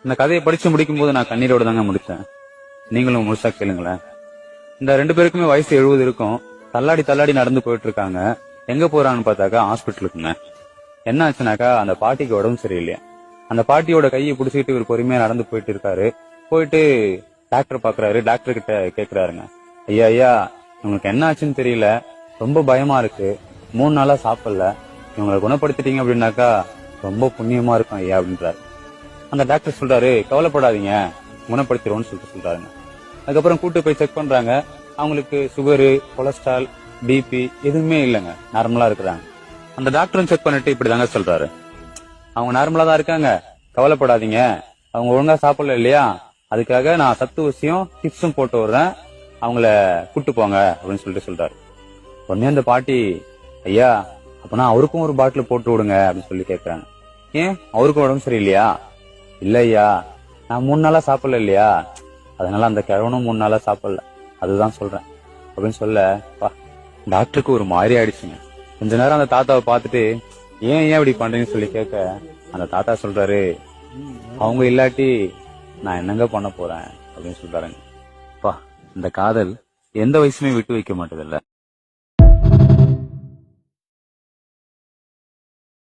இந்த கதையை படிச்சு முடிக்கும் போது நான் கண்ணீரோட தாங்க முடிச்சேன். நீங்களும் முழுசா கேளுங்களேன். இந்த 2 பேருக்குமே வயசு 70 இருக்கும். தள்ளாடி தள்ளாடி நடந்து போயிட்டு இருக்காங்க. எங்க போறாங்கன்னு பார்த்தாக்கா ஹாஸ்பிட்டலுக்குங்க. என்ன ஆச்சுனாக்கா அந்த பாட்டிக்கு உடம்பு சரியில்லையா. அந்த பாட்டியோட கையை பிடிச்சிட்டு இவர் பொறுமையா நடந்து போயிட்டு இருக்காரு. போயிட்டு டாக்டர் பாக்குறாரு. டாக்டர் கிட்ட கேக்குறாருங்க, ஐயா ஐயா உங்களுக்கு என்ன ஆச்சுன்னு தெரியல, ரொம்ப பயமா இருக்கு, 3 நாளா சாப்பிடல, இவங்களை குணப்படுத்திட்டீங்க அப்படின்னாக்கா ரொம்ப புண்ணியமா இருக்கும் ஐயா அப்படின்றாரு. அந்த டாக்டர் சொல்றாரு, கவலைப்படாதீங்க, குணப்படுத்திடுவோம்னு சொல்றாருங்க. அதுக்கப்புறம் கூட்டு போய் செக் பண்றாங்க. அவங்களுக்கு சுகரு, கொலஸ்ட்ரால், பிபி எதுவுமே இல்லைங்க, நார்மலா இருக்கிறாங்க. அந்த டாக்டரும் செக் பண்ணிட்டு இப்படிதாங்க சொல்றாரு, அவங்க நார்மலா தான் இருக்காங்க, கவலைப்படாதீங்க, அவங்க ஒழுங்கா சாப்பிடல இல்லையா, அதுக்காக நான் சத்து ஊசியும் டிப்ஸும் போட்டு விடுறேன், அவங்கள கூட்டு போங்க அப்படின்னு சொல்றாரு. உடனே அந்த பாட்டி, ஐயா அப்பனா அவருக்கும் ஒரு பாட்டில் போட்டு விடுங்க அப்படின்னு சொல்லி கேக்குறாங்க. ஏன் அவருக்கும் உடம்பு சரியில்லையா? இல்ல ஐயா, நான் 3 நாளா சாப்பிடல இல்லையா, அதனால அந்த கிழவனும் 3 நாளா சாப்பிடல, அதுதான் சொல்றேன் அப்படின்னு சொல்ல டாக்டருக்கு ஒரு மாதிரி ஆயிடுச்சுங்க. கொஞ்ச நேரம் அந்த தாத்தாவை பார்த்துட்டு, ஏன் இப்படி பண்றீங்கன்னு சொல்லி கேட்க அந்த தாத்தா சொல்றாரு, அவங்க இல்லாட்டி நான் என்னங்க பண்ண போறேன் அப்படின்னு சொல்றாருங்க. இந்த காதல் எந்த வயசுமே விட்டு வைக்க மாட்டதில்ல.